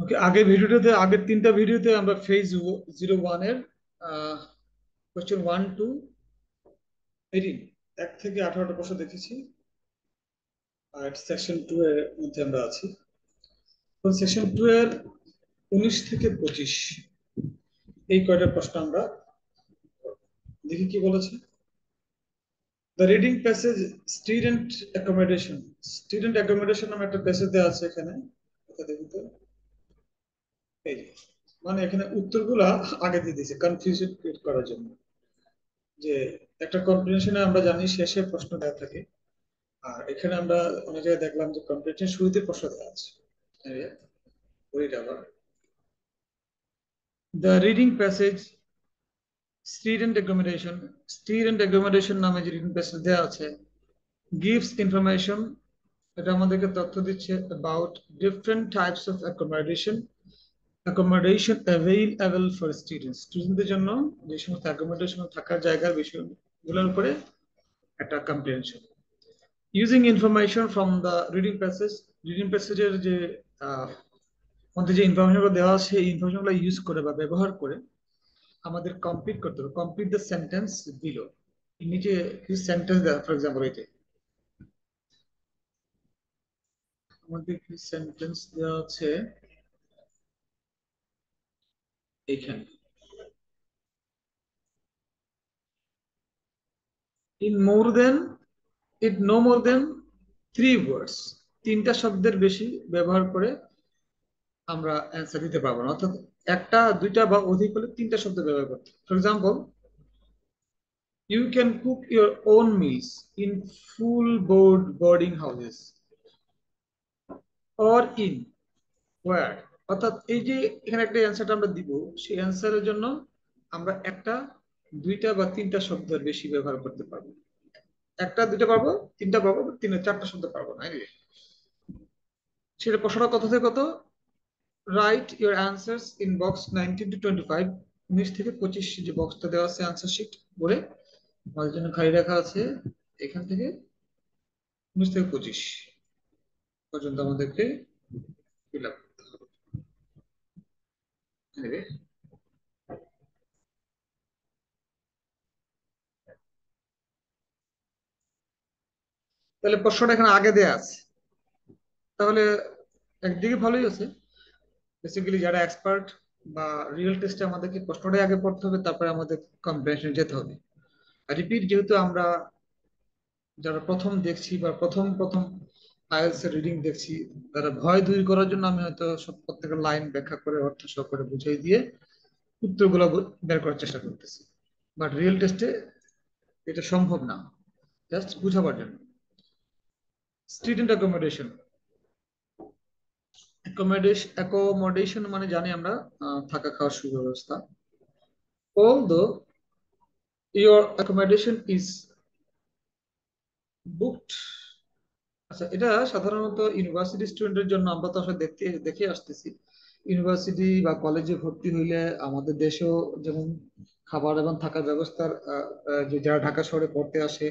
ওকে, আগের তিনটা ভিডিওতে আমরা ফেজ 01 এর কোয়েশ্চেন 1 to 18, 1 থেকে 18টা প্রশ্ন দেখেছি। আর সেকশন 2 এর মধ্যে আমরা আছি। সেকশন 2 এর 19 থেকে 25 এই কয়টা প্রশ্ন আমরা দেখি কি বলেছে। The reading passage student accommodation. Student accommodation নামে একটা প্যাসেজ দেওয়া আছে এখানে। এটা দেখি তো। এই যে, মানে এখানে উত্তরগুলা আগে দিয়ে দিয়েছে কনফিউশন ক্রিয়েট করার জন্য। যে একটা কম্পিটিশনে আমরা জানি শেষে প্রশ্ন দেওয়া থাকে, আর এখানে আমরা অনেক জায়গায় দেখলাম যে কম্পিটিশন শুরুতে প্রশ্ন দেওয়া আছে। The reading passage student accommodation নামে যে রিডিং প্যাসেজ দেওয়া আছে gives information, এটা আমাদেরকে তথ্য দিচ্ছে about different types of accommodation available for students, স্টুডেন্টদের জন্য যে সমস্ত অ্যাকোমোডেশন থাকার জায়গার বিষয়গুলোর উপরে একটা comprehension. Using information from the reading প্যাসেজের যে মধ্যে যে ইনফরমেশনগুলো দেওয়া আছে এই ইনফরমেশনগুলো ইউজ করে বা ব্যবহার করে আমাদের কমপ্লিট করতে হবে, কমপ্লিট দ্য সেন্টেন্স বিলো। নিচে কিছু সেন্টেন্স দেওয়া, ফর এক্সাম্পল এই যে আমাদের কি সেন্টেন্স দেওয়া আছে এখানে, in more then it no more দেন 3 ওয়ার্ডস, তিনটা শব্দের বেশি ব্যবহার করে আমরা অ্যান্সার দিতে পারবো না, অর্থাৎ একটা দুইটা বা অধিক হলে তিনটা শব্দ ব্যবহার করতে। For example, you can cook your own meals in full boarding houses or in war. অর্থাৎ এই যে এখানে একটা অ্যান্সারটা আমরা দিব, সেই অ্যান্সারের জন্য আমরা একটা দুইটা বা তিনটা শব্দের বেশি ব্যবহার করতে পারবো। একটা দুইটা পারবো, তিনটা পারবো, তিনটা চারটা শব্দ পারবো না। সেটা প্রশ্নটা কত থেকে কত? Right your answers in box 19 to 25, 19 থেকে 25 যে বক্সটা দেওয়া আছে অ্যান্সার শিট বলে আমাদের জন্য খালি রাখা আছে। এখান থেকে 19 থেকে 25 পর্যন্ত আমাদেরকে ফিল আপ করতে হবে। তাহলে প্রশ্নটা এখানে আগে দেয়া আছে, তাহলে একদিকে ভালোই আছে। বেসিক্যালি যারা এক্সপার্ট বা রিয়েল টেস্টে আমাদেরকে প্রশ্নটাই আগে পড়তে হবে, তারপরে আমাদের কম্পিটিশন যেতে হবে। আর রিপিট যেহেতু আমরা যারা প্রথম দেখছি বা প্রথম প্রথম আইএলটিএস এর রিডিং দেখছি, তারা ভয় দূর করার জন্য আমি হয়তো সব প্রত্যেকটা লাইন ব্যাখ্যা করে অর্থ সহ করে বুঝিয়ে দিয়ে উত্তরগুলো বের করার চেষ্টা করতেছি। বাট রিয়েল টেস্টে এটা সম্ভব না, জাস্ট বুঝাবার জন্য। Student accommodation. অ্যাকোমোডেশন মানে জানি আমরা থাকা খাওয়ার সুব্যবস্থা। Although your accommodation is booked, আচ্ছা, এটা সাধারণত ইউনিভার্সিটি স্টুডেন্টের জন্য আমরা তো আসলে দেখে আসতেছি। ইউনিভার্সিটি বা কলেজে ভর্তি হইলে আমাদের দেশেও যেমন খাবার এবং থাকার ব্যবস্থার যে যারা ঢাকা শহরে পড়তে আসে,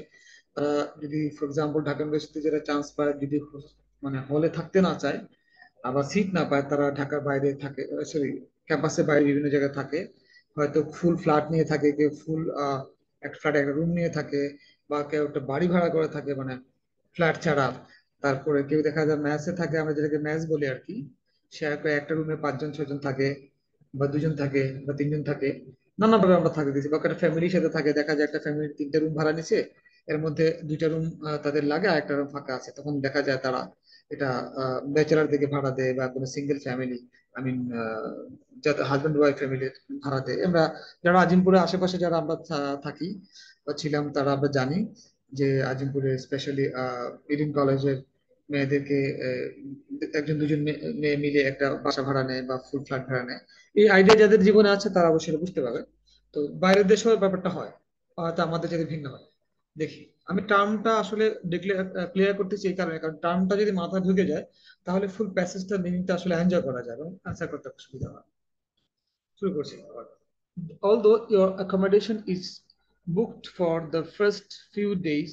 তারা যদি ফর এক্সাম্পল ঢাকা ইউনিভার্সিটি যারা চান্স পায়, যদি মানে হলে থাকতে না চায়, আবার সিট না পায়, তারা ঢাকার বাইরে থাকে, সরি ক্যাম্পাসের বাইরে বিভিন্ন জায়গায় থাকে। হয়তো ফুল ফ্ল্যাট নিয়ে থাকে, কেউ ফুল একটা ফ্ল্যাটে একটা রুম নিয়ে থাকে, বা কেউ একটা বাড়ি ভাড়া করে থাকে, মানে ফ্ল্যাট ছাড়া। তারপরে কেউ দেখা যায় ম্যাচে থাকে, আমরা যেটাকে ম্যাচ বলি আর কি। সে একটা রুমে 5 জন 6 জন থাকে, বা 2 জন থাকে, বা 3 জন থাকে। নানাভাবে আমরা থাকে দিচ্ছি, বা একটা ফ্যামিলির সাথে থাকে, দেখা যায় একটা ফ্যামিলির 3টা রুম ভাড়া নিছে, এর মধ্যে 2টা রুম তাদের লাগে, আর একটা রুম ফাঁকা আছে, তখন দেখা যায় তারা এটা ব্যাচেলার দিকে ভাড়া দেয়, বা কোনো সিঙ্গেল ফ্যামিলি, আই মিন যাতে হাজব্যান্ড ওয়াইফ ফ্যামিলির ভাড়া দেয়। আমরা যারা আজিমপুরের আশেপাশে যারা আমরা থাকি বা ছিলাম, তারা আমরা জানি যে আজিমপুরে স্পেশালি ইডেন কলেজের মেয়েদেরকে একজন দুজন মেয়ে মিলে একটা বাসা ভাড়া নেয় বা ফুল ফ্ল্যাট ভাড়া নেয়। এই আইডিয়া যাদের জীবনে আছে তারা অবশ্যই এটা বুঝতে পারবে। তো বাইরের দেশেও এই ব্যাপারটা হয়, হয়তো আমাদের যদি ভিন্ন হয়। দেখি, আমি টার্মটা আসলে ক্লিয়ার করতেছি এই কারণে, কারণ টার্মটা যদি মাথায় ঢুকে যায় তাহলে ফুল প্যাসেজটা মিনিংটা আসলে এনজয় করা যায় এবং আনসার করতে সুবিধা হয়। শুরু করছি। Although your accommodation is booked for the first few days,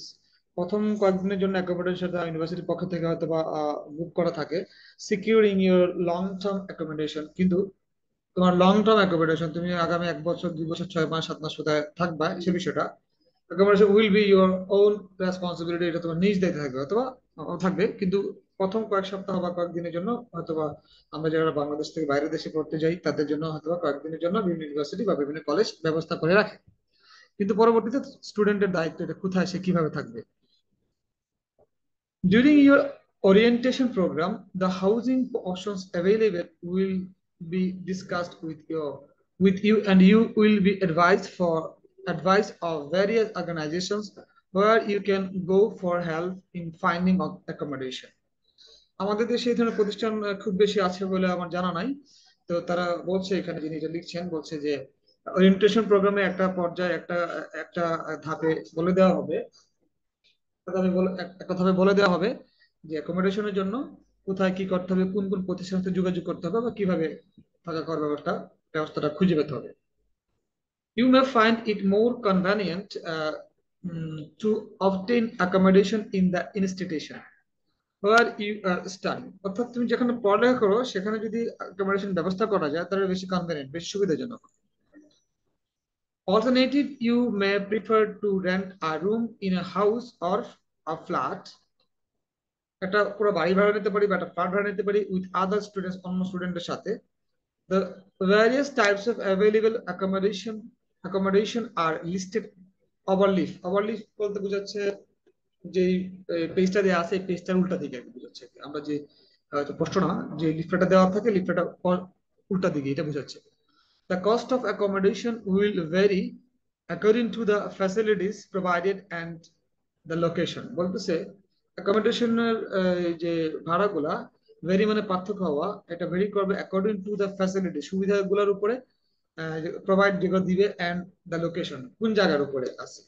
প্রথম কয়েকদিনের জন্য অ্যাকোমোডেশন ইউনিভার্সিটির পক্ষ থেকে হয়তো বা বুক করা থাকে, securing your long term accommodation. কিন্তু তোমার লং টার্ম অ্যাকোমোডেশন, তুমি আগামী 1 বছর 2 বছর 6 মাস 7 মাস কোথায় থাকবা, সে বিষয়টা accommodation will be your own responsibility, এটা তোমার নিজ দায়িত্বে থাকবে অথবা থাকবে। কিন্তু প্রথম কয়েক সপ্তাহ বা কয়েকদিনের জন্য হয়তোবা আমরা যারা বাংলাদেশ থেকে বাইরের দেশে পড়তে যাই তাদের জন্য হয়তোবা কয়েকদিনের জন্য বিভিন্ন ইউনিভার্সিটি বা বিভিন্ন কলেজ ব্যবস্থা করে রাখে। কিন্তু পরবর্তীতে স্টুডেন্টের দায়িত্ব এটা কোথায় সে কিভাবে থাকবে। During your orientation program, the housing options available will be discussed with you, and you will be advised for advice of various organizations where you can go for help in finding accommodation. আমাদের দেশে এই ধরনের প্রতিষ্ঠান খুব বেশি আছে বলে আমার জানা নাই। তো তারা বলছে, এখানে যিনি এটা লিখছেন বলছে যে ওরিয়েন্টেশন প্রোগ্রামে একটা পর্যায়ে একটা ধাপে বলে দেওয়া হবে, একটা ধাপে বলে দেওয়া হবে যে অ্যাকোমোডেশনের জন্য কোথায় কি করতে হবে, কোন কোন প্রতিষ্ঠানের সাথে যোগাযোগ করতে হবে, বা কিভাবে থাকা খাওয়ার ব্যবস্থাটা খুঁজে পেতে হবে। You may find it more convenient to obtain accommodation in the institution where you are studying। অর্থাৎ তুমি যেখানে পড়ালেখা করো সেখানে যদি অ্যাকোমোডেশন ব্যবস্থা করা যায় তাহলে বেশি কনভেনিয়েন্ট, বেশি সুবিধাজনক। Alternative, you may prefer to rent a room in a house or a flat, একটা পুরো বাড়ি ভাড়া নিতে পারি বা একটা ফ্ল্যাট ভাড়া নিতে পারি উইথ আদার স্টুডেন্টস, অন্য স্টুডেন্টের সাথে। The various types of available accommodation are listed overleaf। overleaf বলতে বোঝাচ্ছে যে পেজটা দেওয়া আছে এই পেজটার উল্টা দিকে আর কি বোঝাচ্ছে। আমরা যে হয়তো প্রশ্ন না, যে লিফলেটটা দেওয়া থাকে লিফলেটটা উল্টা দিকে এটা বোঝাচ্ছে। The cost of accommodation will vary according to the facilities provided and the location। বলতেছে অ্যাকোমোডেশনের যে ভাড়াগুলা ভেরি মানে পার্থক্য হওয়া, এটা ভেরি করবে অ্যাকর্ডিং টু দ্য ফ্যাসিলিটি, সুবিধাগুলোর উপরে প্রোভাইড যেগুলো দিবে, অ্যান্ড দ্য লোকেশন কোন জায়গার উপরে আছে,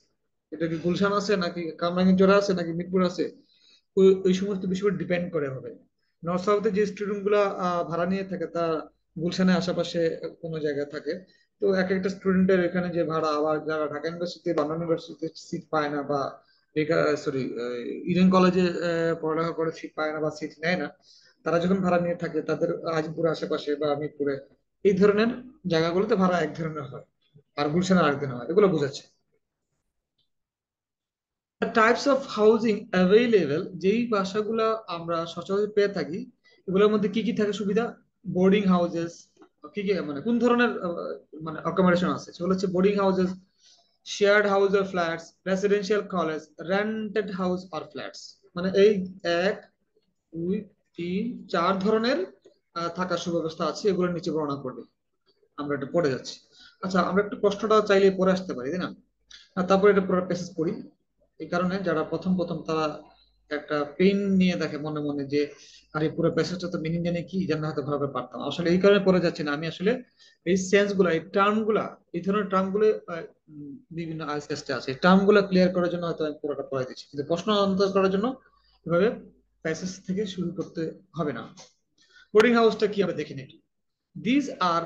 এটা কি গুলশান আছে নাকি কামরাঙ্গীরচর আছে নাকি মিরপুর আছে, ওই সমস্ত বিষয় ডিপেন্ড করে হবে। নর্থ সাউথে যে স্টুডেন্ট গুলা ভাড়া নিয়ে থাকে তা গুলশানের আশেপাশে কোনো জায়গায় থাকে। তো এক একটা স্টুডেন্টের এখানে যে ভাড়া, আবার যারা ঢাকা ইউনিভার্সিটি বাংলা ইউনিভার্সিটিতে সিট পায় না বা সরি ইডেন কলেজে পড়ালেখা করে সিট পায় না বা সিট নেয় না, তারা যখন ভাড়া নিয়ে থাকে তাদের আজিমপুরের আশেপাশে বা মিরপুরে এই ধরনের জায়গাগুলোতে ভাড়া এক ধরনের হয়, আর গুলশানে আরেক ধরনের হয়, এগুলো বোঝাচ্ছে। টাইপস অফ হাউজিং অ্যাভেইলেবল, যেই বাসাগুলো আমরা সচরাচর পেয়ে থাকি এগুলোর মধ্যে কি কি থাকে সুবিধা। বোর্ডিং হাউসেস, কি কি মানে কোন ধরনের মানে অ্যাকোমোডেশন আছে সেগুলো হচ্ছে বোর্ডিং হাউসেস, শেয়ার্ড হাউস আর flats, residential college, rented house আর ফ্ল্যাটস। মানে এই 1 2 3 4 ধরনের থাকার সুব্যবস্থা আছে, এগুলোর নিচে বর্ণনা করবে। আমরা এটা পড়ে যাচ্ছি। আচ্ছা, আমরা একটু প্রশ্নটা চাইলে পড়ে আসতে পারি, তাই না? আর তারপরে এটা পুরো প্যাসেজ পড়ি। এই কারণে যারা প্রথম প্রথম তারা একটা পেন নিয়ে দেখে মনে মনে যে আরে পুরো প্যাসেজটা তো মিনিং জানি কি জানা হয়তো ভাবে পারতাম, আসলে এই কারণে পড়ে যাচ্ছে না আমি। আসলে এই সেন্স গুলা, এই টার্ম গুলা, এই ধরনের টার্ম গুলো বিভিন্ন আইসিএসতে আছে, এই টার্ম গুলা ক্লিয়ার করার জন্য হয়তো আমি পুরোটা পড়াই দিচ্ছি, কিন্তু প্রশ্ন আনসার করার জন্য এভাবে প্যাসেজ থেকে শুরু করতে হবে না। বোর্ডিং হাউসটা কি আমরা দেখে নিই। This are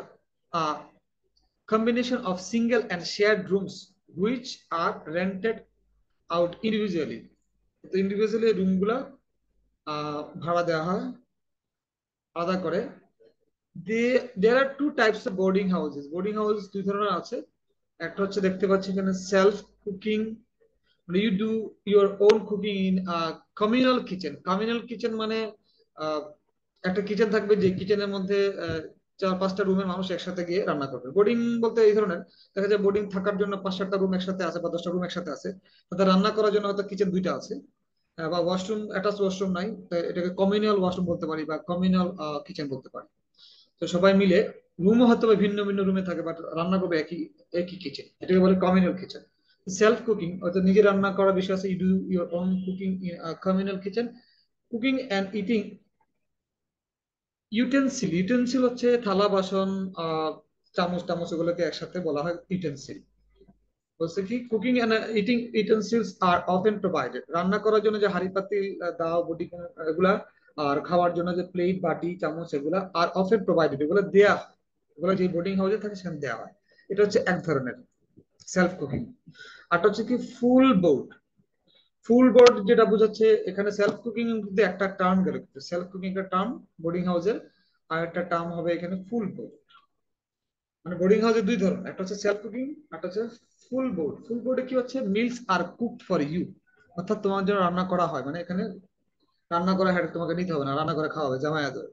combination of single and shared rooms which are rented out individually। তো ইন্ডিভিজুয়ালি রুম গুলা ভাড়া দেওয়া হয় আলাদা করে। There are two types of boarding houses. Boarding house দুই ধরনের আছে। একটা হচ্ছে দেখতে পাচ্ছি এখানে সেলফ কুকিং, মানে you do your own cooking in communal kitchen. Communal kitchen মানে আহ, একটা কিচেন থাকবে যে কিচেনের মধ্যে 4 5টা রুমের মানুষ একসাথে গিয়ে রান্না করবে। বোর্ডিং বলতে এই ধরনের দেখা যায় বোর্ডিং থাকার জন্য 5 7টা রুম একসাথে আছে বা 10টা রুম একসাথে আছে, তাদের রান্না করার জন্য হয়তো কিচেন দুইটা আছে, বা ওয়াশরুম অ্যাটাচ ওয়াশরুম নাই, তো এটাকে কমিউনাল ওয়াশরুম বলতে পারি বা কমিউনাল কিচেন বলতে পারি। তো সবাই মিলে রুমও হয়তো বা ভিন্ন ভিন্ন রুমে থাকে বাট রান্না করবে একই একই কিচেন, এটাকে বলে কমিউনাল কিচেন। সেলফ কুকিং অর্থাৎ নিজে রান্না করার বিষয় আছে, you do your own cooking in communal kitchen. Cooking and eating utensil, utensil হচ্ছে থালা বাসন, চামচ টামচ, এগুলোকে একসাথে বলা হয় ইউটেন্সিল। বলছে কি cooking and eating utensils are often provided, রান্না করার জন্য যে হাঁড়ি পাতিল দাও বটি এগুলা, আর খাওয়ার জন্য যে প্লেট বাটি চামচ এগুলা আর অফেন প্রোভাইডেড, এগুলো দেয়া হয়, এগুলো যে বোর্ডিং হাউসে থাকে সেখানে দেওয়া হয়। এটা হচ্ছে এক ধরনের সেলফ কুকিং। আর হচ্ছে কি ফুল বোর্ড। ফুল বোর্ড যেটা বোঝাচ্ছে এখানে, সেলফ কুকিং কিন্তু একটা টার্ম গেল, সেলফ কুকিং একটা টার্ম বোর্ডিং হাউসের, আর একটা টার্ম হবে এখানে ফুল বোর্ড। মানে বোর্ডিং হাউসের দুই ধরন, একটা হচ্ছে সেলফ কুকিং, একটা হচ্ছে ফুল বোর্ড। ফুল বোর্ডে কি হচ্ছে, meals are cooked for you, অর্থাৎ তোমার জন্য রান্না করা হয়, মানে এখানে রান্না করা হেড তোমাকে নিতে হবে না, রান্না করে খাওয়া হবে জামাই আদর।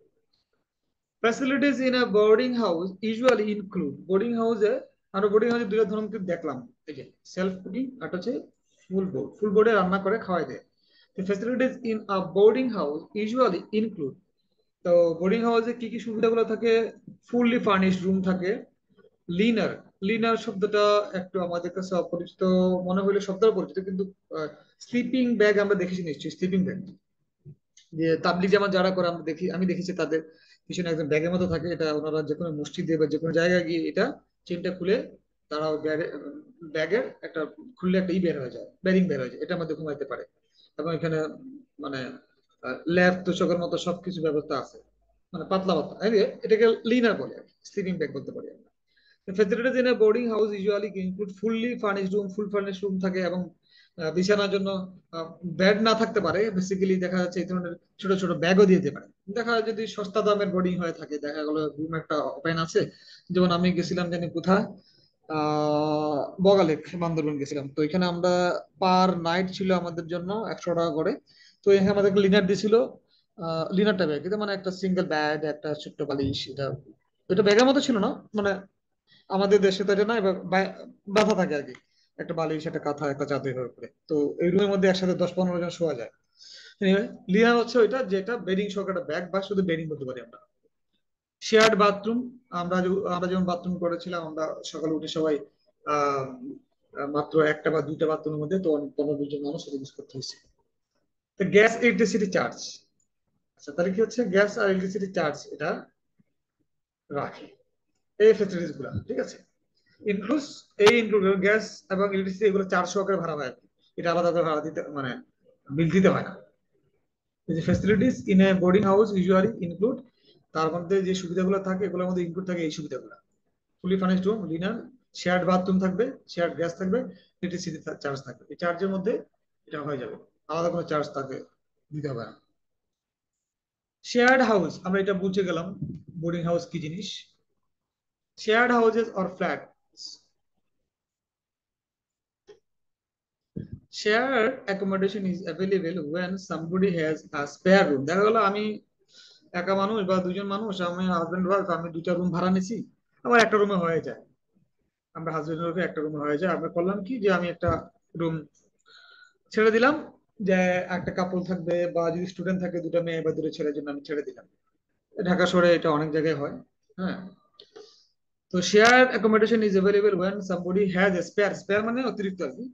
Facilities in a boarding house usually include, boarding হাউসে, আমরা বোর্ডিং হাউসে দুটো ধরন কিন্তু দেখলাম, এই যে সেলফ কুকিং আর হচ্ছে ফুল বোর্ড। ফুল বোর্ডে রান্না করে খাওয়াই দেয়। The facilities in a boarding house usually include, তো বোর্ডিং হাউসে কি কি সুবিধাগুলো থাকে, ফুললি ফার্নিশড রুম থাকে, লিনার, লিনার শব্দটা একটু আমাদের কাছে অপরিচিত মনে হলে, শব্দটা পরিচিত কিন্তু, স্লিপিং ব্যাগ আমরা দেখেছি নিশ্চয়ই, স্লিপিং ব্যাগ যে তাবলিগ জামাত যারা করে আমরা দেখি, আমি দেখেছি তাদের পিছনে একজন ব্যাগের মতো থাকে, এটা ওনারা যে কোনো মসজিদে বা যে কোনো জায়গায় গিয়ে এটা চেনটা খুলে তারা ব্যাগের একটা খুললে একটা ই বের হয়ে যায়, ব্যারিং বের হয়ে যায়, এটার মধ্যে ঘুমাইতে পারে। এবং এখানে মানে ল্যাব তোষকের মতো সবকিছু ব্যবস্থা আছে, মানে পাতলা পাতলা এটাকে লিনার বলে, স্লিপিং ব্যাগ বলতে পারি আমরা। Facilities in a boarding house usually include fully furnished room, full furnished room থাকে, এবং বিছানার জন্য বেড না থাকতে পারে, বেসিক্যালি দেখা যাচ্ছে এই ধরনের ছোট ছোট ব্যাগও দিয়ে দিতে পারে। দেখা যায় যদি সস্তা দামের বোর্ডিং হয়ে থাকে, দেখা গেলো রুম একটা ওপেন আছে, যেমন আমি গেছিলাম জানি কোথায়, বগালেক বান্দরবান গেছিলাম, তো এখানে আমরা পার নাইট ছিল আমাদের জন্য 100 টাকা করে। তো এখানে আমাদের লিনার দিছিল, লিনারটা ব্যাগ, এটা মানে একটা সিঙ্গেল ব্যাগ, একটা ছোট্ট বালিশ, এটা এটা ব্যাগের মতো ছিল না, মানে আমাদের দেশে তো এটা না, এবার বাঁধা থাকে আর কি, একটা বালিশ, একটা কাঁথা, একটা চাদর এর উপরে, তো এই রুমের মধ্যে একসাথে 10-15 জন শোয়া যায়। Anyway, লিনার হচ্ছে ওইটা যেটা বেডিং সহ একটা ব্যাগ, বা শুধু বেডিং বলতে পারি আমরা। শেয়ার্ড বাথরুম, আমরা যেমন বাথরুম করেছিলাম, আমরা সকালে উঠে সবাই আহ মাত্র একটা বা দুইটা বাথরুমের মধ্যে তো 15-20 জন মানুষ ইউজ করতে হয়েছে। তো গ্যাস ইলেকট্রিসিটি চার্জ, আচ্ছা তাহলে কি হচ্ছে, গ্যাস আর ইলেকট্রিসিটি চার্জ এটা রাখে এই ফেসিলিটিস গুলা, ঠিক আছে। ইনক্লুস, এই ইনক্লুড গ্যাস এবং ইলেকট্রিসিটি, এগুলো 400 করে ভাড়া হয় আর কি। এটা আলাদা করে ভাড়া দিতে, মানে বিল দিতে হয় না। যে facilities in a boarding house usually include, তার মধ্যে যে সুবিধাগুলো থাকে এগুলোর মধ্যে ইনক্লুড থাকে এই সুবিধাগুলো: fully furnished room, linen, shared bathroom থাকবে, শেয়ার্ড গ্যাস থাকবে, ইলেকট্রিসিটি চার্জ থাকবে। এই চার্জের মধ্যে এটা হয়ে যাবে, আলাদা কোনো চার্জ তাকে দিতে হবে না। শেয়ার্ড হাউস, আমরা এটা বুঝে গেলাম বোর্ডিং হাউস কি জিনিস। Shared houses or flat, shared accommodation is available when somebody has a spare room। দেখা গেলো আমি একা মানুষ বা দুজন মানুষ, আমি হাজবেন্ড ওয়াইফ, আমি দুইটা রুম ভাড়া নিছি, আমার একটা রুমে হয়ে যায়, আমরা হাজবেন্ড ওয়াইফে একটা রুমে হয়ে যায়। আমরা করলাম কি, যে আমি একটা রুম ছেড়ে দিলাম, যে একটা কাপল থাকবে, বা যদি স্টুডেন্ট থাকে দুটো মেয়ে বা দুটো ছেলের জন্য আমি ছেড়ে দিলাম। ঢাকা শহরে এটা অনেক জায়গায় হয়। হ্যাঁ, তো share accommodation is available when somebody has a spare, spare মানে অতিরিক্ত আর কি,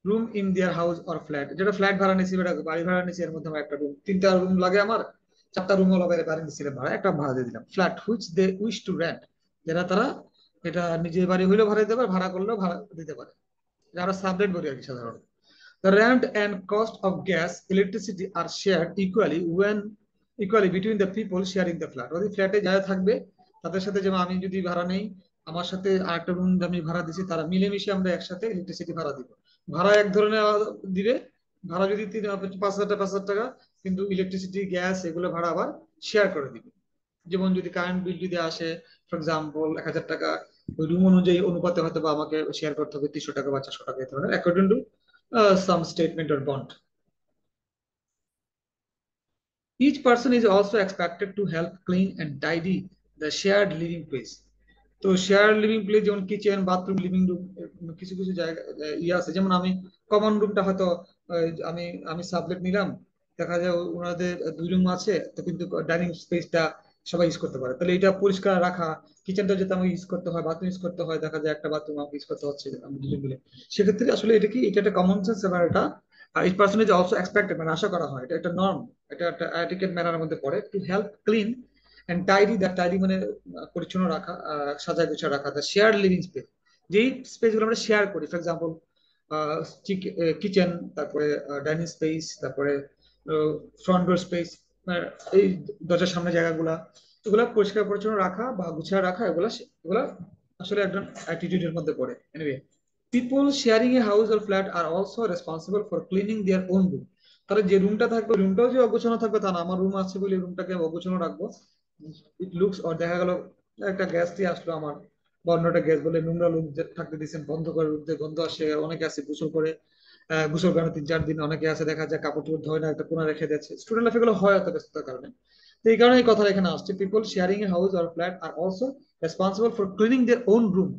room in their house or flat. যেটা ফ্ল্যাট ভাড়া নিছি, বেটা বাড়ি ভাড়া নিছি, এর মধ্যে আমার একটা রুম, তিনটা রুম লাগে আমার, চারটা রুম হলো বাড়ি নিচ্ছিলাম ভাড়া, একটা ভাড়া দিয়ে দিলাম। Flat which they wish to rent, যারা তারা এটা নিজের বাড়ি হইলেও ভাড়া দিতে পারে, ভাড়া করলেও ভাড়া দিতে পারে, যারা সাবলেট বলি আর কি সাধারণত। The rent and cost of gas, electricity are shared equally between the people sharing the flat। ওই ফ্ল্যাটে যারা থাকবে তাদের সাথে, যেমন আমি যদি ভাড়া নেই, আমার সাথে আরেকটা রুম আমি ভাড়া দিছি, তারা মিলেমিশে আমরা একসাথে ইলেকট্রিসিটি ভাড়া দিব। ভাড়া এক ধরনের দিবে, ভাড়া যদি 5,000 টাকা 5,000 টাকা, কিন্তু ইলেকট্রিসিটি গ্যাস এগুলো ভাড়া আবার শেয়ার করে দিবে। যেমন যদি কারেন্ট বিল যদি আসে ফর এক্সাম্পল 1,000 টাকা, ওই রুম অনুযায়ী অনুপাতে হয়তো বা আমাকে শেয়ার করতে হবে 300 টাকা বা 400 টাকা, এই ধরনের according to some statement or bond. Each person is also expected to help clean and tidy the shared living place। তো শেয়ার লিভিং প্লেস যেমন কিচেন, বাথরুম, লিভিং রুম, কিছু কিছু জায়গা ইয়ে আছে, যেমন আমি কমন রুমটা হয়তো আমি আমি সাবলেট নিলাম, দেখা যায় ওনাদের দুই রুম আছে, তো কিন্তু ডাইনিং স্পেসটা সবাই ইউজ করতে পারে, তাহলে এটা পরিষ্কার রাখা, কিচেনটা যাতে আমাকে ইউজ করতে হয়, বাথরুম ইউজ করতে হয়, দেখা যায় একটা বাথরুম আমাকে ইউজ করতে হচ্ছে আমি দুজন মিলে, সেক্ষেত্রে আসলে এটা কি, এটা একটা কমন সেন্স, এবং এটা each person is also expected, মানে আশা করা হয়, এটা একটা নর্ম, এটা একটা এটিকেট ম্যানারের মধ্যে পড়ে, to help clean and tidy, the tidy মানে পরিচ্ছন্ন রাখা, সাজায় গুছিয়ে রাখা, দ্য শেয়ার লিভিং স্পেস, যেই স্পেস গুলো আমরা শেয়ার করি, ফর এক্সাম্পল কিচেন, তারপরে ডাইনিং স্পেস, তারপরে ফ্রন্ট ডোর স্পেস, এই দরজার সামনে জায়গাগুলা, এগুলা পরিষ্কার পরিচ্ছন্ন রাখা বা গুছিয়ে রাখা, এগুলা এগুলা আসলে একজন অ্যাটিটিউডের মধ্যে পড়ে। Anyway, people sharing a house or flat are also responsible for cleaning their own room. তাহলে যে রুমটা থাকবে রুমটাও যে অগোছালো থাকবে তা না, আমার রুম আছে বলে রুমটাকে অগোছালো রাখবো। ইট লুকস, আর দেখা গেল একটা গ্যাস দিয়ে আসলো আমার, বা অন্যটা গ্যাস বলে নোংরা লোক থাকতে দিচ্ছেন, বন্ধ করে রুম দিয়ে গন্ধ আসে, অনেকে আছে গোসল করে, গোসল করেন 3-4 দিন, অনেকে আছে দেখা যায় কাপড় চোপড় ধোয় না, একটা কোনা রেখে দিচ্ছে, স্টুডেন্ট লাইফে এগুলো হয় এত ব্যস্ততার কারণে। তো এই কারণে এই কথা এখানে আসছে, people sharing a house or flat are also responsible for cleaning their own room,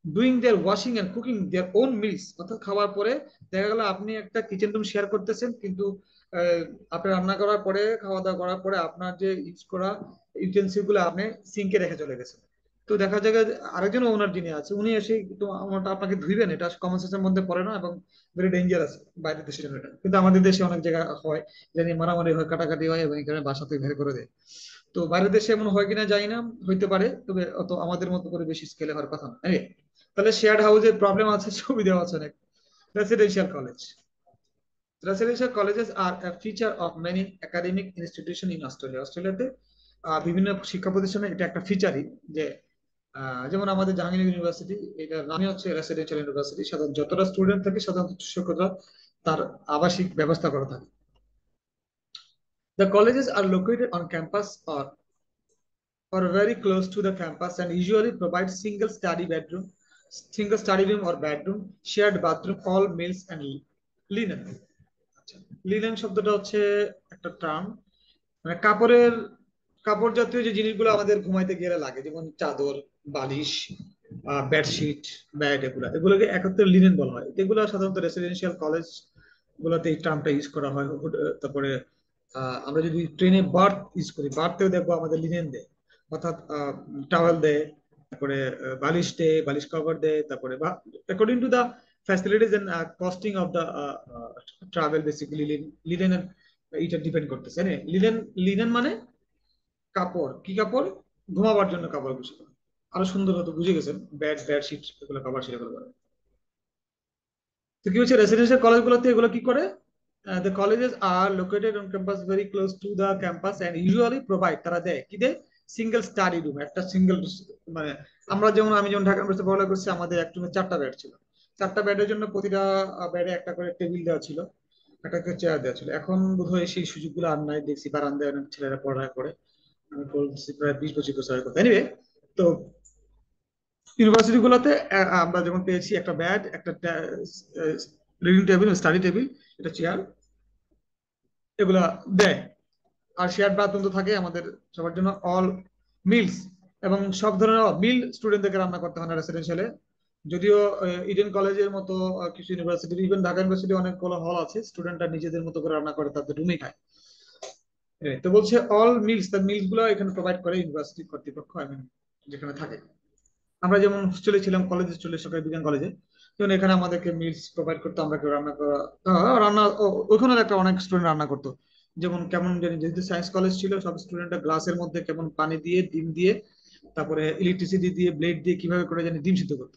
doing their washing and cooking their own meals. অর্থাৎ খাওয়ার পরে দেখা গেল আপনি একটা কিচেন রুম শেয়ার করতেছেন, কিন্তু আহ, আপনি রান্না করার পরে, খাওয়া দাওয়া করার পরে আপনার যে ইউজ করা ইউটেন্সিল গুলো আপনি সিঙ্কে রেখে চলে গেছেন। তো দেখা যায় যে আরেকজন ওনার যিনি আছে উনি এসে তো আমারটা আপনাকে ধুইবেন, এটা কমন সেন্সের মধ্যে পড়ে না, এবং ভেরি ডেঞ্জারাস বাইরের দেশের জন্য এটা। কিন্তু আমাদের দেশে অনেক জায়গা হয়, জানি মারামারি হয়, কাটাকাটি হয়, এবং এখানে বাসা থেকে বের করে দেয়। তো বাইরের দেশে এমন হয় কিনা জানি না, হইতে পারে, তবে অত আমাদের মতো করে বেশি স্কেলে হওয়ার কথা না। তাহলে শেয়ার্ড হাউসের প্রবলেম আছে, সুবিধা আছে অনেক। Residential college, residential colleges are a feature of many academic institution in Australia. অস্ট্রেলিয়াতে বিভিন্ন শিক্ষা প্রতিষ্ঠানে এটা একটা ফিচারই, যে যেমন আমাদের জাহাঙ্গীর ইউনিভার্সিটি, এটা নামই হচ্ছে রেসিডেন্সিয়াল ইউনিভার্সিটি। সাধারণত যতটা স্টুডেন্ট থাকে সাধারণত শিক্ষকরা তার আবাসিক ব্যবস্থা করা থাকে। The colleges are located on campus or very close to the campus and usually provide single study room or bedroom, shared bathroom, all meals and linen. Linen শব্দটা হচ্ছে একটা টার্ম, মানে কাপড়ের, কাপড় জাতীয় যে জিনিসগুলো আমাদের ঘুমাইতে গেলে লাগে, যেমন চাদর, বালিশ, বেডশিট, ব্যাট, এগুলোকে একত্রে লিনেন বলা হয়। এগুলো সাধারণত রেসিডেন্সিয়াল কলেজ গুলোতে এই টার্মটা ইউজ করা হয়। তারপরে আমরা যদি ট্রেনে বার্থ ইউজ করি, বার্থেও দেখবো আমাদের লিনেন দেয়, অর্থাৎ টাওয়েল দেয়, তারপরে বালিশ দেয়, বালিশ কভার দেয়, তারপরে according to the facilities and costing of the travel, basically linen এটা ডিপেন্ড করতেছে। লিনেন, লিনেন মানে কাপড়, কি কাপড়? ঘুমাবার জন্য কাপড় বুঝে, আরো সুন্দর হতো, বুঝে গেছেন, বেডশিট এগুলো কভার শিট এগুলো। তো কি হচ্ছে রেসিডেন্সিয়াল কলেজগুলোতে এগুলো কি করে, the colleges are located on campus very close to the campus and usually provide, তারা দেয় কি দেয়, সিঙ্গেল স্টাডি রুম, একটা সিঙ্গেল, মানে আমরা যেমন, আমি যেমন ঢাকা ইউনিভার্সিটি পড়ালেখা করছি, আমাদের এক রুমে 4টা বেড ছিল, 4টা বেডের জন্য প্রতিটা বেডে একটা করে টেবিল দেওয়া ছিল, একটা করে চেয়ার দেওয়া ছিল। এখন বোধহয় সেই সুযোগগুলো আর নাই, দেখছি বারান্দায় অনেক ছেলেরা পড়ালেখা করে, আমি বলছি প্রায় 20-25 বছর আগের কথা। এনিওয়ে, তো ইউনিভার্সিটি গুলোতে আমরা যেমন পেয়েছি একটা ব্যাড, একটা রিডিং টেবিল, স্টাডি টেবিল, একটা চেয়ার, এগুলা দেয়। আর শেয়ার বাথরুম তো থাকে আমাদের সবার জন্য, অল মিলস, এবং সব ধরনের মিল স্টুডেন্টদেরকে রান্না করতে হয় না রেসিডেন্সিয়ালে। যদিও ইডেন কলেজের মতো কিছু ইউনিভার্সিটি, ইভেন ঢাকা ইউনিভার্সিটি অনেকগুলো হল আছে, স্টুডেন্টরা নিজেদের মতো করে রান্না করে তাদের রুমেই খায়। তো বলছে অল মিলস, তার মিলস গুলো এখানে প্রোভাইড করে ইউনিভার্সিটি কর্তৃপক্ষ, I mean, যেখানে থাকে। আমরা যেমন হোস্টেলে ছিলাম, কলেজে চলে, সরকারি বিজ্ঞান কলেজে, যেমন এখানে আমাদেরকে মিলস প্রোভাইড করতো, আমরা কেউ রান্না করা, রান্না ওখানে একটা অনেক স্টুডেন্ট রান্না করতো। যেমন কেমন জানি, যেহেতু সায়েন্স কলেজ ছিল, সব স্টুডেন্টরা গ্লাসের মধ্যে কেমন পানি দিয়ে, ডিম দিয়ে, তারপরে ইলেকট্রিসিটি দিয়ে, ব্লেড দিয়ে কিভাবে করে জানি ডিম সিদ্ধ করতো।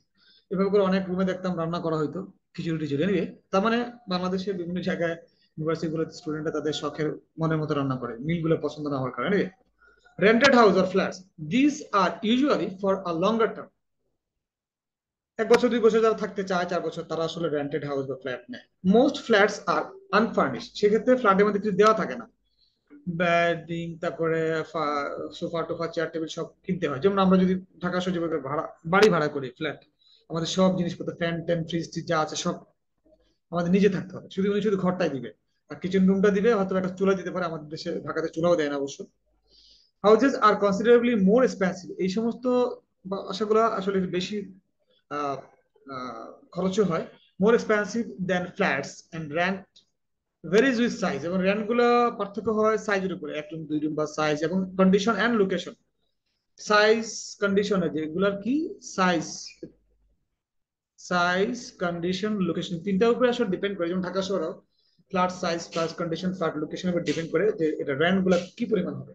এভাবে করে অনেক রুমে দেখতাম রান্না করা হয়তো, খিচুড়ি টিচুড়ি। এনিওয়ে, তার মানে বাংলাদেশের বিভিন্ন জায়গায় ইউনিভার্সিটি গুলোতে স্টুডেন্টরা তাদের শখের মনের মতো রান্না করে, মিলগুলো পছন্দ না হওয়ার কারণে। Rented house or flats, this are usually for a longer term, 1 বছর 2 বছর যারা থাকতে চায়, 4 বছর, তারা আসলে রেন্টেড হাউস বা ফ্ল্যাট নেয়। মোস্ট ফ্ল্যাটস আর আনফার্নিশড, সেক্ষেত্রে ফ্ল্যাটের মধ্যে কিছু দেওয়া থাকে না, বেডিং, তারপরে সোফা টোফা, চেয়ার টেবিল সব কিনতে হয়। যেমন আমরা যদি ঢাকা শহরে যেভাবে ভাড়া, বাড়ি ভাড়া করি, ফ্ল্যাট, আমাদের সব জিনিসপত্র, ফ্যান ট্যান, ফ্রিজ যা আছে সব আমাদের নিজে থাকতে হবে, শুধু উনি শুধু ঘরটাই দিবে, আর কিচেন রুমটা দিবে, হয়তো একটা চুলা দিতে পারে, আমাদের দেশে ঢাকাতে চুলাও দেয় না অবশ্য। Houses are considerably more expensive, এই সমস্ত বাসাগুলো আসলে বেশি আহ, খরচও হয়, more expensive than flats and rent varies with size, এবং রেন্ট গুলো পার্থক্য হয় সাইজের উপরে, 1 রুম 2 রুম বা সাইজ এবং কন্ডিশন এন্ড লোকেশন। সাইজ কন্ডিশনে যেগুলার কি, সাইজ, সাইজ কন্ডিশন লোকেশন, তিনটার উপরে আসলে ডিপেন্ড করে। যেমন ঢাকা শহরেও flat size, flat condition, flat লোকেশনের উপর ডিপেন্ড করে যে এটা রেন্ট গুলা কি পরিমাণ হবে।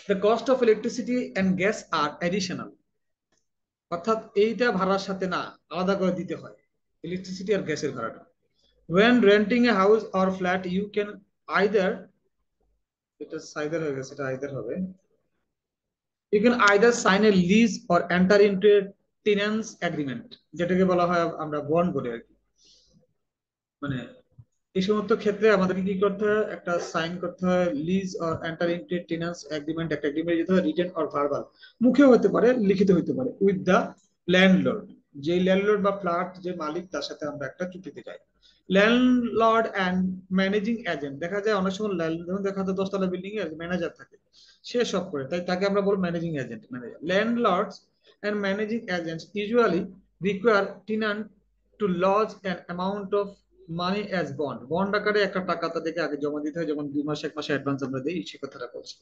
The cost of electricity and gas are additional, অর্থাৎ এইটা ভাড়ার সাথে না, আলাদা করে দিতে হয়, ইলেকট্রিসিটি আর গ্যাসের ভাড়াটা। when renting a house or flat you can either, এটা সাইদার হয়ে গেছে, এটা আইদার হবে, you can either sign a lease or enter into a tenancy agreement, যেটাকে বলা হয় আমরা বন্ড বলি আর কি। মানে এই সমস্ত ক্ষেত্রে আমাদেরকে কি করতে হয়, একটা সাইন করতে হয়, lease or enter into tenancy agreement, একটা এগ্রিমেন্ট যেতে হয় রিটেন অর ভার্বাল, মুখেও হতে পারে লিখিত হতে পারে, উইথ দা ল্যান্ডলর্ড। যে ল্যান্ডলর্ড বা ফ্ল্যাট যে মালিক তার সাথে আমরা একটা চুক্তিতে যাই। ল্যান্ডলর্ড অ্যান্ড ম্যানেজিং এজেন্ট, দেখা যায় অনেক সময় ল্যান্ডলর্ড দেখা যায় 10 তলা বিল্ডিং এর ম্যানেজার থাকে, সে সব করে, তাই তাকে আমরা বলবো managing agent, manager. Landlords and managing agents usually require tenant to lodge an amount of money as bond, bond আকারে একটা টাকা তাদেরকে আগে জমা দিতে হয়, যেমন 2 মাস 1 মাসে অ্যাডভান্স আমরা দিই, সে কথাটা বলছি।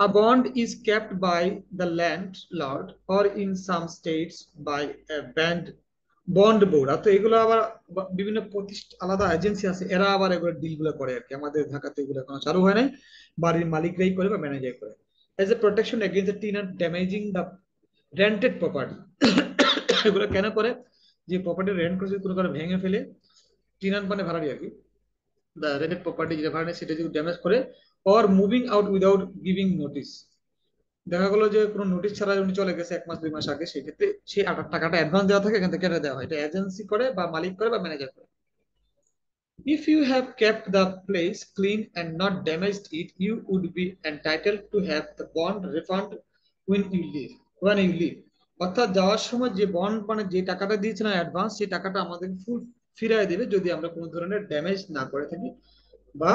A bond is kept by the landlord or in some states by a bond board. তো এগুলো আবার বিভিন্ন প্রতিষ্ঠান, আলাদা এজেন্সি আছে, এরা আবার এগুলো ডিল গুলো করে আর কি। আমাদের ঢাকাতে এগুলো এখনো চালু হয় নাই, বাড়ির মালিকরাই করে বা ম্যানেজার করে। As a protection against the tenant damaging the rented property. এগুলো কেন করে, যে প্রপার্টি রেন্ট করে যদি কোনো কারণে ভেঙে ফেলে, টেনান্ট মানে ভাড়াটি আর কি, দ্য রেন্টেড প্রপার্টি যেটা ভাড়া নেয় সেটা যদি ড্যামেজ করে, or moving out without giving notice, দেখা গেলো যে কোনো নোটিশ ছাড়া উনি চলে গেছে 1 মাস 2 মাস আগে, সেক্ষেত্রে সেই টাকাটা অ্যাডভান্স দেওয়া থাকে, এখান থেকে কেটে দেওয়া হয়। এটা এজেন্সি করে বা মালিক করে বা ম্যানেজার করে। If you have kept the place clean and not damaged it, you would be entitled to have the bond refund when you leave. When you leave. অর্থাৎ যাওয়ার সময় যে বন্ড মানে যে টাকাটা দিয়েছিলাম অ্যাডভান্স, সেই টাকাটা আমাদের ফুল ফিরিয়ে দেবে যদি আমরা কোনো ধরনের ড্যামেজ না করে থাকি, বা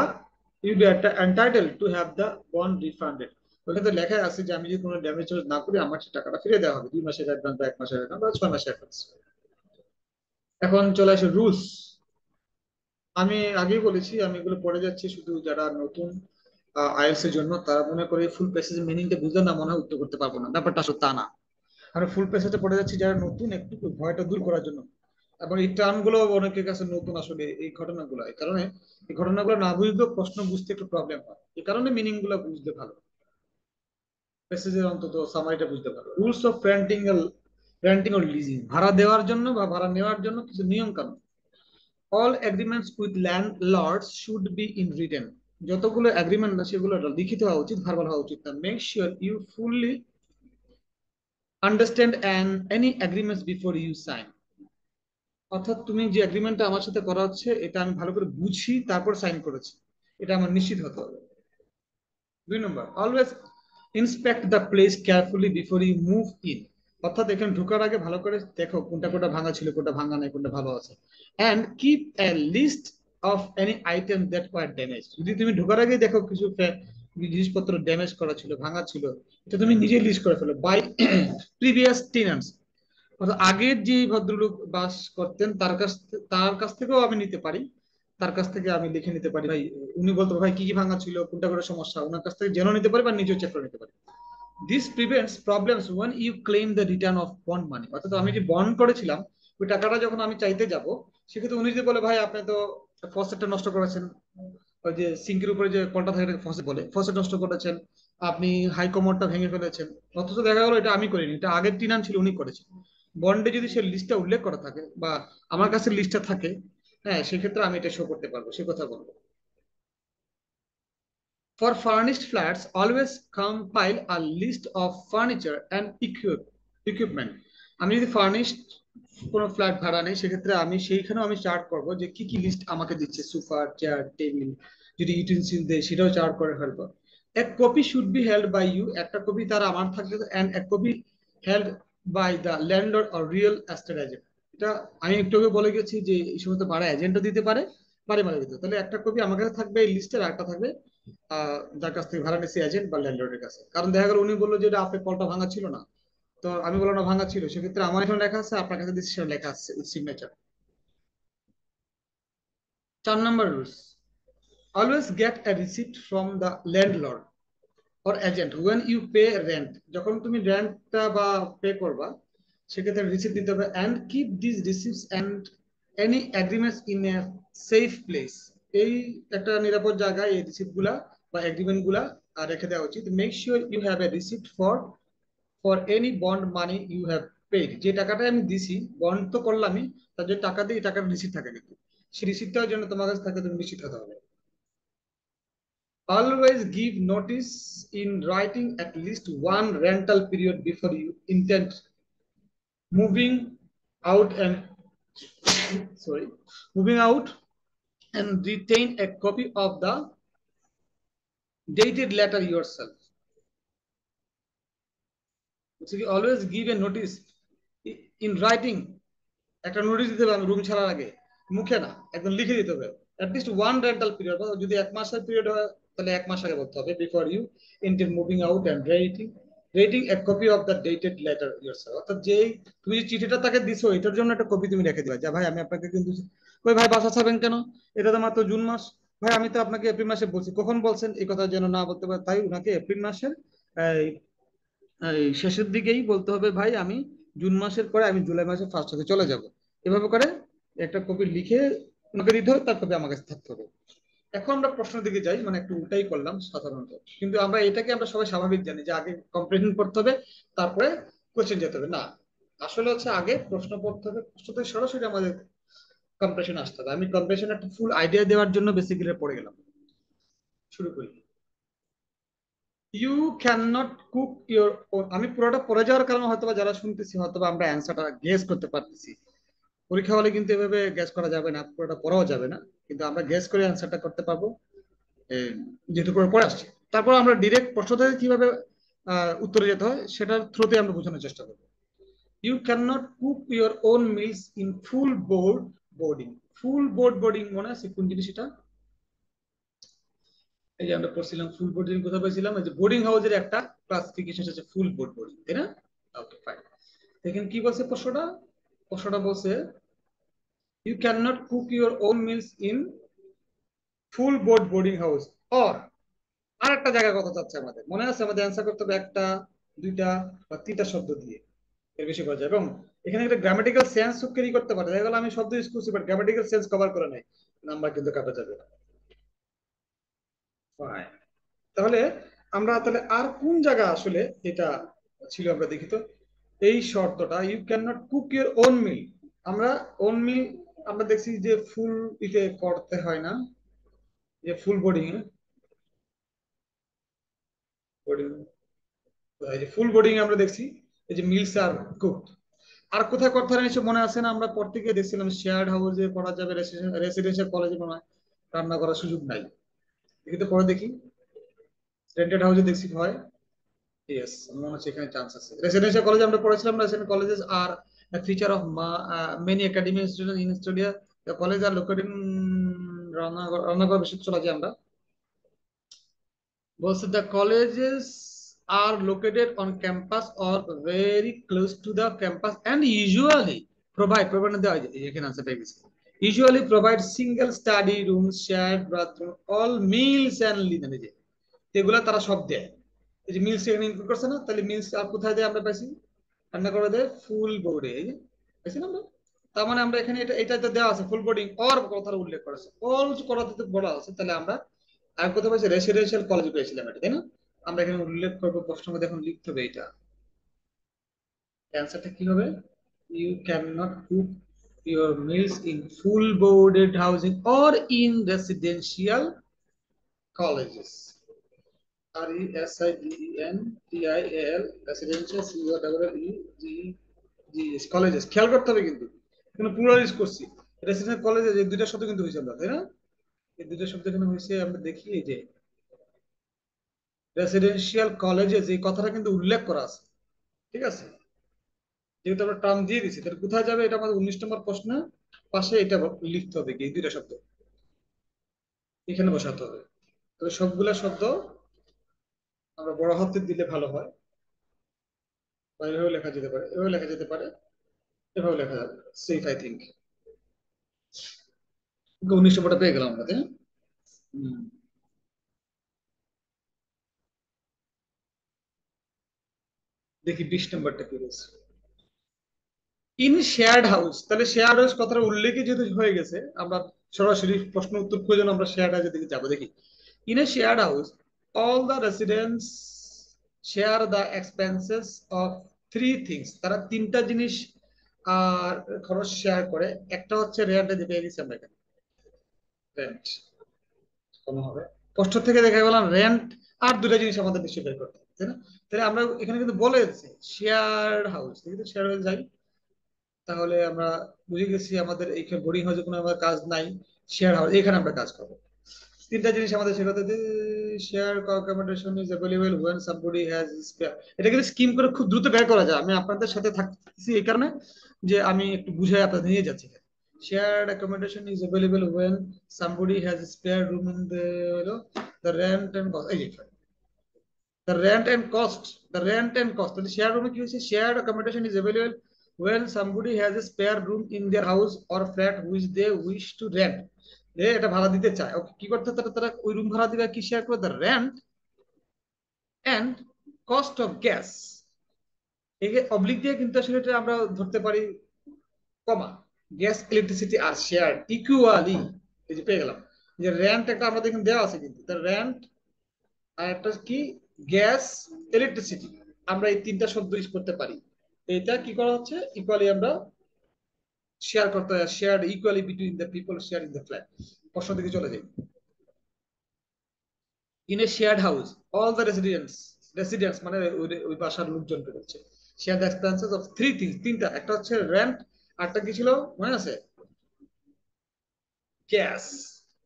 you be entitle to have the bond refunded. ওখানে তো লেখা আছে যে আমি যদি কোনো ড্যামেজ না করি আমার সেই টাকাটা ফিরিয়ে দেওয়া হবে, 2 মাসের অ্যাডভান্স বা 1 মাসের অ্যাডভান্স বা 6 মাসের অ্যাডভান্স। এখন চলে আসে রুলস। আমি আগেই বলেছি আমি এগুলো পড়ে যাচ্ছি শুধু যারা নতুন আইএলটিএস এর জন্য, তারা মনে করে ফুল প্যাসেজ মিনিংটা বুঝলে না মনে হয় উত্তর করতে পারবো না, ব্যাপারটা আসলে তা না। আমরা ফুল প্যাসেজটা পড়ে যাচ্ছি যারা নতুন, একটু ভয়টা দূর করার জন্য। এবং এই টার্ম গুলো অনেকের কাছে নতুন আসলে, এই ঘটনাগুলো, এই কারণে এই ঘটনাগুলো না বুঝলেও প্রশ্ন বুঝতে একটু প্রবলেম হয়, এই কারণে মিনিং গুলো বুঝতে ভালো, প্যাসেজের অন্তত সামারিটা বুঝতে ভালো। Rules of renting or leasing, ভাড়া দেওয়ার জন্য বা ভাড়া নেওয়ার জন্য কিছু নিয়ম কানুন। All agreements with landlords should be in written, যতগুলো এগ্রিমেন্ট আছে সেগুলো লিখিত হওয়া উচিত, ভার্বাল হওয়া উচিত না। Make sure you fully understand and any agreements before you sign, অর্থাৎ তুমি যে এগ্রিমেন্টটা আমার সাথে করা হচ্ছে এটা আমি ভালো করে বুঝি তারপর সাইন করেছি, এটা আমার নিশ্চিত হতে হবে। 2 number, always inspect the place carefully before you move in, অর্থাৎ এখানে ঢোকার আগে ভালো করে দেখো কোনটা কোনটা ভাঙা ছিল, কোনটা ভাঙা নাই, কোনটা ভালো আছে। And keep a list of any item that were damage, যদি তুমি ঢোকার আগে দেখো কিছু জিনিসপত্র ড্যামেজ করা ছিল, ভাঙা ছিল, এটা তুমি নিজে লিস্ট করে ফেলো। বাই প্রিভিয়াস টেনান্টস, অর্থাৎ আগের যে ভদ্রলোক বাস করতেন তার কাছ থেকেও আমি নিতে পারি, তার কাছ থেকে আমি লিখে নিতে পারি, ভাই উনি বলতো ভাই কি কি ভাঙা ছিল, কোনটা করে সমস্যা, ওনার কাছ থেকে জেনে নিতে পারি বা নিজেও চেক করে নিতে পারি। This prevents problems when you claim the return of bond money, অর্থাৎ আমি যে বন্ড করেছিলাম ওই টাকাটা যখন আমি চাইতে যাব, সেক্ষেত্রে উনি যদি বলে ভাই আপনি তো ফসেটটা নষ্ট করেছেন, ওই যে সিঙ্কের উপরে যে কলটা থাকে ফসেট বলে, ফসেট নষ্ট করেছেন, আপনি হাই কমোডটা ভেঙে ফেলেছেন, অথচ দেখা গেলো এটা আমি করিনি, এটা আগের টিনান ছিল উনি করেছেন। বন্ডে যদি সে লিস্টটা উল্লেখ করা থাকে বা আমার কাছে লিস্টটা থাকে, হ্যাঁ সেক্ষেত্রে আমি এটা শো করতে পারবো, সে কথা বলবো। For furnished flats, always compile a list of furniture and equipment. আমি যদি ফার্নিশড কোনো ফ্ল্যাট ভাড়া নেই, সেক্ষেত্রে আমি সেইখানেও আমি চার্ট করব যে কি কি লিস্ট আমাকে দিচ্ছে, সোফা, চেয়ার, টেবিল, যদি ইউটেন্সিল দেয় সেটাও চার্ট করে ফেলবো। এক copy should be held by you, একটা কপি তার আমার থাকবে, এন্ড এক copy held by the landlord or real estate agent. এটা আমি একটু আগে বলে গেছি যে এই সমস্ত ভাড়া এজেন্টও দিতে পারে, বাড়ি মালিক দিতে, তাহলে একটা কপি আমার কাছে থাকবে এই লিস্টের, একটা থাকবে যার কাছ থেকে ভাড়া নিচ্ছি এজেন্ট বা ল্যান্ডলর্ডের কাছে। কারণ দেখা গেল উনি বললো যে এটা আপনার কলটা ভাঙা ছিল না, তো আমি বললাম না ভাঙা ছিল, সেক্ষেত্রে আমার এখানে লেখা আছে, আপনার কাছে দিচ্ছি সেটা লেখা আছে উইথ সিগনেচার। 4 নম্বর rules, always get a receipt from the landlord or agent when you pay rent, যখন তুমি রেন্টটা বা পে করবা সেক্ষেত্রে রিসিপ্ট দিতে হবে। And keep this receipts and any agreements in a safe place, এই একটা নিরাপদ জায়গায় এই রিসিপ্ট গুলা বা এগ্রিমেন্ট গুলা রেখে দেওয়া উচিত। Make sure you have a receipt for any bond money you have paid, যে টাকাটা আমি দিছি বন্ড তো করলামই, তার যে টাকা দিয়ে এই টাকার রিসিপ্ট থাকে কিন্তু, সেই রিসিপ্টটাও যেন তোমার কাছে থাকে, তুমি নিশ্চিত হতে হবে। Always give notice in writing at least one rental period before you intend. moving out and sorry, moving out and retain a copy of the dated letter yourself. So you always give a notice in writing. একটা notice দিতে হবে আমি room ছাড়ার আগে, মুখে না, একদম লিখে দিতে হবে। অ্যাটলিস্ট ওয়ান রেন্টাল পিরিয়ড, যদি 1 মাসের পিরিয়ড হয় তাহলে 1 মাস আগে বলতে হবে, before you intend moving out and rating a copy of the dated letter yourself. অর্থাৎ যেই তুমি যে চিঠিটা তাকে দিছো এটার জন্য একটা কপি তুমি রেখে দিবা, যা ভাই আমি আপনাকে কিন্তু, ওই ভাই বাসা ছাড়বেন কেন, এটা তো মাত্র জুন মাস, ভাই আমি তো আপনাকে এপ্রিল মাসে বলছি, কখন বলছেন, এই কথা যেন না বলতে পারে। তাই উনাকে এপ্রিল মাসের এই এই শেষের দিকেই বলতে হবে, ভাই আমি জুন মাসের পরে আমি জুলাই মাসের ফার্স্ট থেকে চলে যাব। এভাবে করে একটা কপি লিখে ওনাকে দিতে হবে, তার কপি আমার কাছে থাকতে হবে। এখন আমরা প্রশ্নের দিকে যাই, মানে একটু উল্টাই করলাম সাধারণত, কিন্তু আমরা এটাকে আমরা সবাই স্বাভাবিক জানি যে আগে কম্প্রিহেনশন পড়তে হবে, তারপরে কোশ্চেন যেতে হবে না। আসলে হচ্ছে আগে প্রশ্ন পড়তে হবে, প্রশ্ন থেকে সরাসরি আমাদের কম্প্রেশন আসতে হবে। আমি কম্প্রেশন একটা ফুল আইডিয়া দেওয়ার জন্য বেসিক্যালি পড়ে গেলাম। শুরু করি। You can not cook your, আমি পুরোটা পড়ে যাওয়ার কারণে হয়তো যারা শুনতেছি হয়তো আমরা অ্যান্সারটা গেস করতে পারতেছি। পরীক্ষা হলে কিন্তু এভাবে গ্যাস করা যাবে না, পুরোটা পড়াও যাবে না, কিন্তু আমরা গ্যাস করে অ্যান্সারটা করতে পারবো যেহেতু করে পড়ে আসছি। তারপর আমরা ডিরেক্ট প্রশ্ন থেকে কিভাবে উত্তরে যেতে হয় সেটার থ্রুতে আমরা বোঝানোর চেষ্টা করবো। You can not cook your own meals in full board boarding. Full board boarding মনে আছে কোন জিনিস এটা? এই যে আমরা পড়ছিলাম ফুল বোর্ডিং, কোথায় পেয়েছিলাম, এই যে বোর্ডিং হাউসের একটা ক্লাসিফিকেশন হচ্ছে ফুল বোর্ড বোর্ডিং, তাই না? Okay fine. দেখেন কি বলছে প্রশ্নটা, প্রশ্নটা বলছে you can not cook your own meals in full board boarding house or, আর একটা জায়গায় কথা চাচ্ছে আমাদের, মনে আছে আমাদের অ্যান্সার করতে হবে একটা, দুইটা বা তিনটা শব্দ দিয়ে, এর বেশি করা যায়। এবং এখানে একটা গ্রামাটিক্যাল সেন্স ক্যারি করতে পারে, দেখা গেল আমি শব্দ ইউজ করছি বাট গ্রামাটিক্যাল সেন্স কভার করে নাই, নাম্বার কিন্তু কাটা যাবে। Fine. তাহলে আমরা তাহলে আর কোন জায়গা আসলে এটা ছিল আমরা দেখি তো। এই শর্তটা you can not cook your own meal, আমরা ওন মিল আমরা দেখছি যে ফুল ইতে করতে হয় না, যে ফুল বোর্ডিং বোর্ডিং, এই যে ফুল বোর্ডিং আমরা দেখছি এই যে মিলস আর কুক। আর কোথায় করতে হয় নিশ্চয় মনে আছে না, আমরা পর থেকে দেখছিলাম শেয়ার্ড হাউসে করা যাবে, রেসিডেন্সিয়াল কলেজে মনে হয় রান্না করার সুযোগ নাই, দেখি তো পরে দেখি। রেন্টেড হাউসে দেখছি হয়, ইয়েস আমার মনে হচ্ছে এখানে চান্স আছে। রেসিডেন্সিয়াল কলেজে আমরা পড়েছিলাম, residential colleges are feature of many academic institution in Studia, the college are located রান্নাঘর বেশি চলে যায় আমরা। বলছে the colleges are located on campus or very close to the campus and usually provide দেওয়া যায়, এখানে আনসার পেয়ে গেছি। Usually provide single study room, shared bathroom, all meals and linen, এগুলা তারা সব দেয়। এই যে মিলস এখানে ইনক্লুড করছে না, তাহলে মিলস আর কোথায় দেয় আমরা পাইছি, রান্না করে দেয় ফুল বোর্ডে, এই যে পাইছি না আমরা। তার মানে আমরা এখানে এটাতে দেওয়া আছে ফুল বোর্ডিং অর কথাটা উল্লেখ করা আছে, অল কথাতে বলা আছে, তাহলে আমরা আর কোথাও পাইছি রেসিডেন্সিয়াল কলেজে পেয়েছিলাম এটা, তাই না? আমরা এখানে উল্লেখ করবো, প্রশ্নের মধ্যে এখন লিখতে হবে এটা, অ্যান্সারটা কি হবে, you can not cook your mills in full boarded housing or in residential colleges. RESIDENTIAL residential COLLEGES colleges, খেয়াল করতে হবে কিন্তু এখানে প্লুরাল ইউজ করছি। রেসিডেন্সিয়াল কলেজে এই দুইটা শব্দ কিন্তু হয়েছে আমরা, তাই না? এই দুইটা শব্দ এখানে হয়েছে, আমরা দেখি এই যে রেসিডেন্সিয়াল কলেজে যে কথাটা কিন্তু উল্লেখ করা আছে, ঠিক আছে? যেহেতু আমরা টার্ম দিয়ে দিছি, তাহলে কোথায় যাবে এটা আমাদের 19 নম্বর প্রশ্ন, পাশে এটা লিখতে হবে কি এই দুইটা শব্দ এখানে বসাতে হবে। তবে সবগুলা শব্দ আমরা বড় হাতে দিলে ভালো হয়, বা এভাবে লেখা যেতে পারে, এভাবে লেখা যেতে পারে, এভাবে লেখা যাবে, সেফ আই থিঙ্ক। 19 নম্বরটা পেয়ে গেলাম আমরা, তাই না? হুম। দেখি 20 নম্বরটা কি বলছে। ইন শেয়ার্ড হাউস, তাহলে শেয়ার্ড হাউস কথাটা উল্লেখই যেহেতু হয়ে গেছে, আমরা সরাসরি প্রশ্ন উত্তর খুঁজে আমরা শেয়ার্ড হাউসের দিকে যাবো। দেখি in a shared house all the residents share the expenses of three things, তারা তিনটা জিনিস আর খরচ শেয়ার করে। একটা হচ্ছে রেন্ট, যে পেয়ে গেছি আমরা এখানে, রেন্ট কম হবে, কষ্ট থেকে দেখা গেলাম রেন্ট, আর দুটা জিনিস আমাদের বেশি বের করতে হবে, তাই না? তাহলে আমরা এখানে কিন্তু বলে শেয়ার হাউস, দেখি তো শেয়ার হাউস যাই, তাহলে আমরা বুঝে গেছি আমাদের এইখানে বোর্ডিং হাউসে কোনো আমার কাজ নাই, শেয়ার হাউস এখানে আমরা কাজ করবো। তিনটা জিনিস আমাদের শেখাতে হবে। Share accommodation is available when somebody has spare. এটা কিন্তু স্কিম করে খুব দ্রুত বের করা যায়, আমি আপনাদের সাথে থাকতেছি এই কারণে যে আমি একটু বুঝাই আপনাদের নিয়ে যাচ্ছি। Shared accommodation is available when somebody has spare room in the rent and cost. এই যে the rent and cost, তাহলে শেয়ার রুমে কি হচ্ছে, shared accommodation is available when somebody has a spare room in their house or flat which they wish to rent। এটা ভাড়া দিতে চায়, ওকে কি করতে হবে, তারা তারা ওই রুম ভাড়া দিবে, কি শেয়ার করে, the rent and cost of gas. এই অবলিক দিয়ে কিন্তু আসলে এটা আমরা ধরতে পারি, comma gas electricity are share equally. এই যে পেয়ে গেলাম যে রেন্ট একটা আমাদের এখানে দেওয়া আছে, কিন্তু দ্য রেন্ট আর একটা কি, গ্যাস, ইলেকট্রিসিটি, আমরা এই তিনটা শব্দ ইউজ করতে পারি। এটা কি করা হচ্ছে, ইকুয়ালি আমরা শেয়ার করতে হয়, share equally between the people share in the flat. প্রশ্ন দিকে চলে যাই। In a shared house all the residents মানে ওই বাসার লোকজন হচ্ছে share the expenses of three things, তিনটা, একটা হচ্ছে রেন্ট, আরটা কি ছিল মনে আছে, গ্যাস,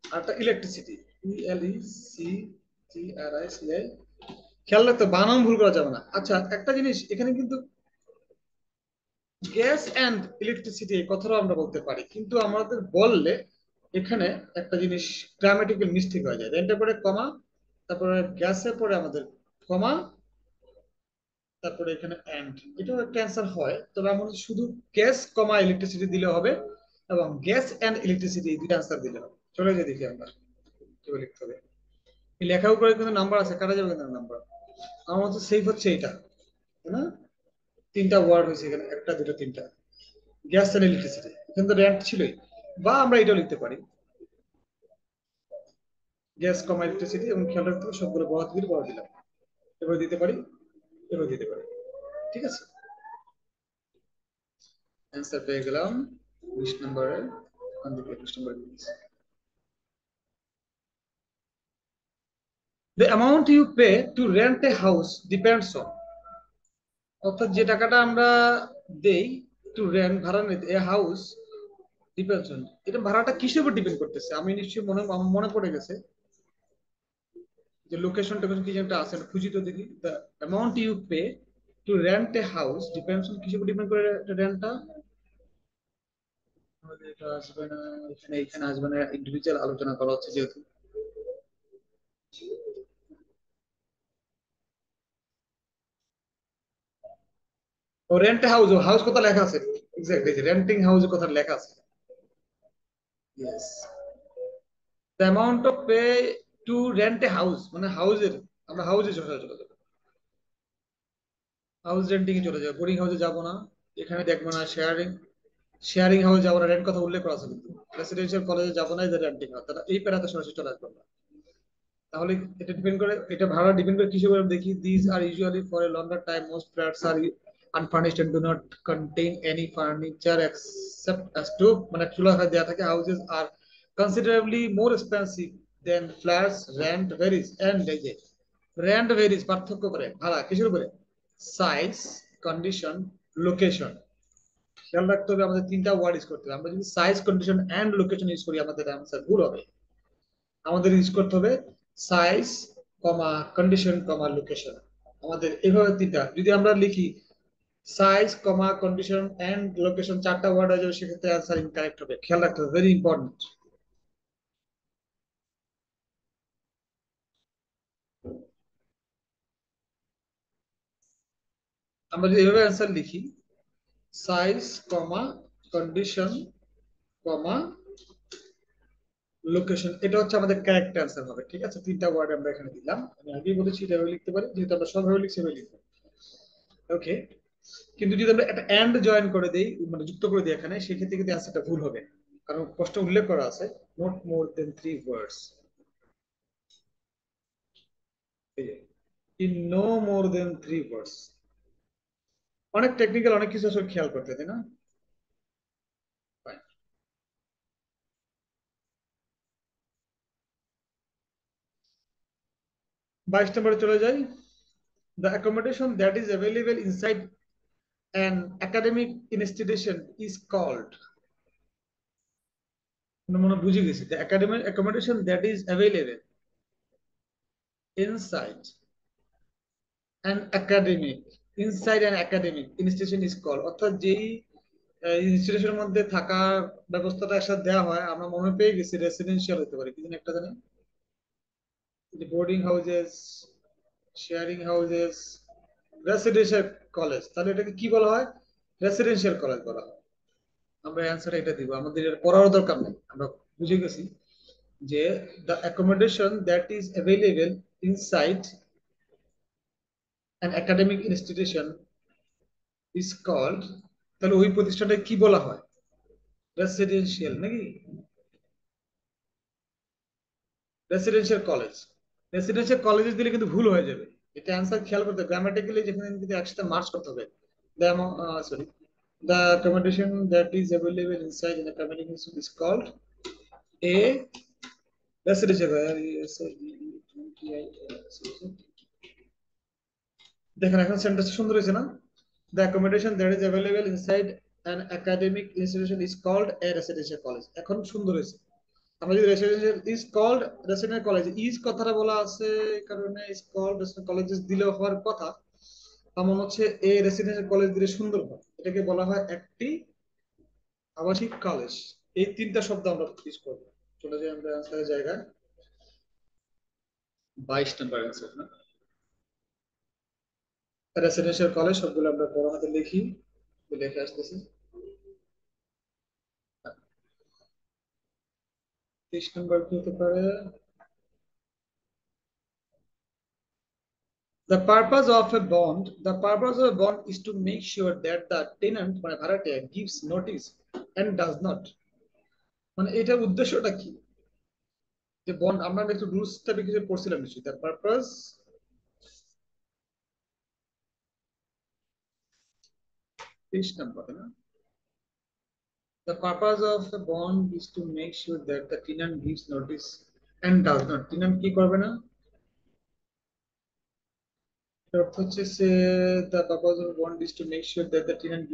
আরটা ইলেকট্রিসিটি, ELECTRICI। খেয়াল রাখতে বানান ভুল করা যাবে না। আচ্ছা একটা জিনিস এখানে কিন্তু গ্যাস এন্ড ইলেকট্রিসিটি এই কথাটাও আমরা বলতে পারি, কিন্তু আমাদের বললে এখানে একটা জিনিস গ্রামাটিক্যাল মিস্টেক হয়ে যায়, রেন্টের পরে কমা, তারপরে গ্যাসের পরে আমাদের কমা, তারপরে এখানে এন্ড, এটাও একটা অ্যান্সার হয়, তবে আমাদের শুধু গ্যাস কমা ইলেকট্রিসিটি দিলে হবে, এবং গ্যাস এন্ড ইলেকট্রিসিটি এই দুটো অ্যান্সার দিলে হবে। চলে যাই দেখি আমরা কি লিখতে হবে। এই লেখার উপরে কিন্তু নাম্বার আছে, কাটা যাবে কিন্তু নাম্বার। আমার মতো সেফ হচ্ছে এটা, তাই না? তিনটা ওয়ার্ড হয়েছে এখানে, একটা দুটো তিনটা, গ্যাস এন্ড ইলেকট্রিসিটি, এখানে তো র্যান্ট ছিলই, বা আমরা এটাও লিখতে পারি গ্যাস কমা ইলেকট্রিসিটি, এবং খেয়াল রাখতে হবে সবগুলো বড় দিকে বড় দিলাম, এবার দিতে পারি, এবার দিতে পারি, ঠিক আছে। অ্যান্সার পেয়ে গেলাম 20 নম্বরে, ওখান থেকে 20 নম্বরে দিয়েছি। The amount you pay to rent a house depends on, অর্থাৎ যে টাকাটা আমরা দেই টু রেন্ট ভাড়া নিতে এ হাউস ডিপেন্ডস অন, এটা ভাড়াটা কিসের উপর ডিপেন্ড করতেছে, আমি নিশ্চয়ই মনে আমার মনে পড়ে গেছে যে লোকেশন টোকেশন কি যেটা আছে এটা খুঁজি তো দেখি। The amount you pay to rent a house depends on, কিসের উপর ডিপেন্ড করে রেন্টটা, এটা আসবে না এখানে, এখানে আসবে না, ইন্ডিভিজুয়াল আলোচনা করা হচ্ছে যেহেতু। ও রেন্ট হাউস, ও হাউস কথা লেখা আছে, এক্স্যাক্টলি রেন্টিং হাউস কথা লেখা আছে। Yes, the amount of pay to rent a house মানে হাউসের, আমরা হাউসে চলে চলে যাবো, হাউস রেন্টিং এ চলে যাবো, বোর্ডিং হাউসে যাবো না, এখানে দেখবো না, শেয়ারিং, শেয়ারিং হাউস যাবো না, রেন্ট কথা উল্লেখ করা আছে কিন্তু, রেসিডেন্সিয়াল কলেজে যাবো না, যে রেন্টিং হাউস, তাহলে এই প্যারাতে সরাসরি চলে আসবো আমরা। তাহলে এটা ডিপেন্ড করে, এটা ভাড়া ডিপেন্ড করে কিসের উপর দেখি, this are usually for a longer time, most flats are unfurnished and do not contain any furniture except a stove, মানে চুলা দেওয়া থাকে, houses are considerably more expensive than flats, rent varies and এই যে রেন্ট ভেরিজ পার্থক্য করে ভাড়া কিসের উপরে, সাইজ, কন্ডিশন, লোকেশন। খেয়াল রাখতে হবে আমাদের তিনটা ওয়ার্ড ইউজ করতে হবে, আমরা যদি size, condition and location use করি আমাদের আনসার ভুল হবে। আমাদের ইউজ করতে হবে size comma condition comma location, আমাদের এইভাবে তিনটা যদি আমরা লিখি, size comma condition and location, চারটা ওয়ার্ড হয়ে যাবে, সেক্ষেত্রে অ্যান্সার ইনকারেক্ট হবে, খেয়াল রাখতে হবে, ভেরি ইম্পর্টেন্ট। আমরা যদি এইভাবে অ্যান্সার লিখি, size comma condition comma location, এটা হচ্ছে আমাদের কারেক্ট অ্যান্সার হবে, ঠিক আছে। তিনটা ওয়ার্ড আমরা এখানে দিলাম, আমি আগেই বলেছি এভাবে লিখতে পারি, যেহেতু আমরা সবভাবে লিখছি সেভাবে লিখবো, ওকে। কিন্তু যদি আমরা একটা এন্ড জয়েন করে দেই, মানে যুক্ত করে দিই এখানে, সেক্ষেত্রে কিন্তু অ্যান্সারটা ভুল হবে, কারণ প্রশ্ন উল্লেখ করা আছে not more than three words, in no more than three words. অনেক টেকনিক্যাল, অনেক কিছু আসলে খেয়াল করতে, তাই না? Fine. 22 নম্বরে চলে যাই। The accommodation that is available inside an academic institution is called, মনে বুঝে গেছি, the academic accommodation that is available inside an academic an academic institution is called, অর্থাৎ যেই ইনস্টিটিউশনের মধ্যে থাকার ব্যবস্থাটা একসাথে দেওয়া হয়, আমরা মনে পেয়ে গেছি রেসিডেন্সিয়াল হতে পারে, কি যেন একটা জানি, boarding houses, sharing houses, residential college, তাহলে এটাকে কি বলা হয়? রেসিডেন্সিয়াল কলেজ বলা হয়। আমরা অ্যান্সার এটা দিব, আমাদের এর পড়ার দরকার নেই, আমরা বুঝে গেছি যে the accommodation that is available inside an academic institution is called, তাহলে ওই প্রতিষ্ঠানটা কি বলা হয়? রেসিডেন্সিয়াল নাকি রেসিডেন্সিয়াল কলেজ? রেসিডেন্সিয়াল কলেজে দিলে কিন্তু ভুল হয়ে যাবে, এটা অ্যান্সার খেয়াল করতে হবে, গ্রামাটিক্যালি যেখানে কিন্তু একসাথে মার্চ করতে হবে। Sorry, the accommodation that is available inside an academic institution is called a residential, দেখেন এখন সেন্টেন্সটা সুন্দর হয়েছে না? The accommodation that is available inside an academic institution is called a residential college, এখন সুন্দর হয়েছে। আমরা যদি residential is called residential college, is কথাটা বলা আছে কারণে ইজ কল্ড রেসিডেন্সিয়াল কলেজেস দিলেও হওয়ার কথা, তেমন হচ্ছে এ রেসিডেন্সিয়াল কলেজ দিলে সুন্দর হয়, এটাকে বলা হয় একটি আবাসিক কলেজ। এই তিনটা শব্দ আমরা ইউজ করবো। চলে যাই আমরা অ্যান্সারের জায়গায়, 22 নম্বর অ্যান্সার না, রেসিডেন্সিয়াল কলেজ সবগুলো আমরা বড় হাতে লিখি, লিখে আসতেছি। 30 নম্বর কি হতে পারে? The purpose of a bond is to make sure that the tenant মানে ভাড়াটিয়া gives notice and does not, মানে এটার উদ্দেশ্যটা কি? যে বন্ড আমরা একটু রুলসটা কিছু পড়ছিলাম নিশ্চয়ই, দ্য পারপাস 30 নম্বর না, the purpose of a bond is to make sure that the tenant gives notice and does not, tenant কি করবে না, এর অর্থ হচ্ছে সে the purpose of a bond is to make sure that the tenant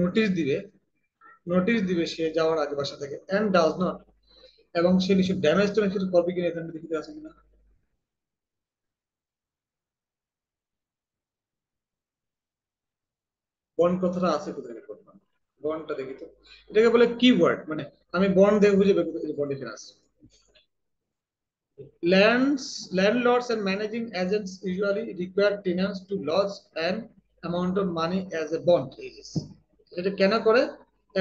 notice দিবে সে যাওয়ার আগে বাসা থেকে, and does not, এবং সে নিশ্চয় ড্যামেজ তো কিছু করবে কিনা এখানে দেখিতে আছে কিনা, বন্ড কথাটা আছে কোথায় করলাম, বন্ডটা দেখি তো, এটাকে বলে কিওয়ার্ড, মানে আমি বন্ড দেখে বুঝে বের করতে বন্ড এখানে আছে। Landlords and managing agents usually require tenants to lodge an amount of money as a bond. এটা কেন করে?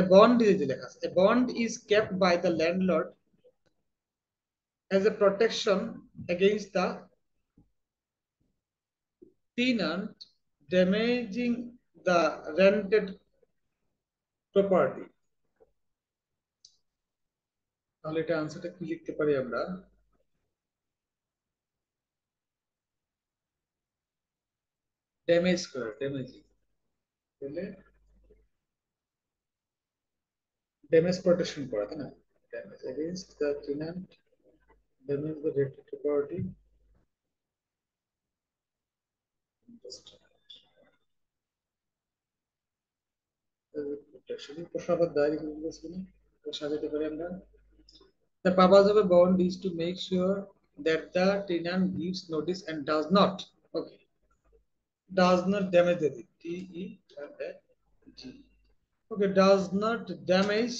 A bond is লেখা আছে, a bond is kept by the landlord as a protection against the tenant damaging the rented property. তাহলে এটা আনসারটা কি লিখতে পারি আমরা? ড্যামেজ করে, ড্যামেজিং, তাহলে ড্যামেজ প্রোটেকশন করা, তাই না? Damage against the tenant, damage the rented property, protection Prasad দায়ী বলেছিলেন, সাজাতে পারি আমরা। The purpose of a bond is to make sure that the tenant gives notice and does not, okay, does not damage the T E and G, okay, does not damage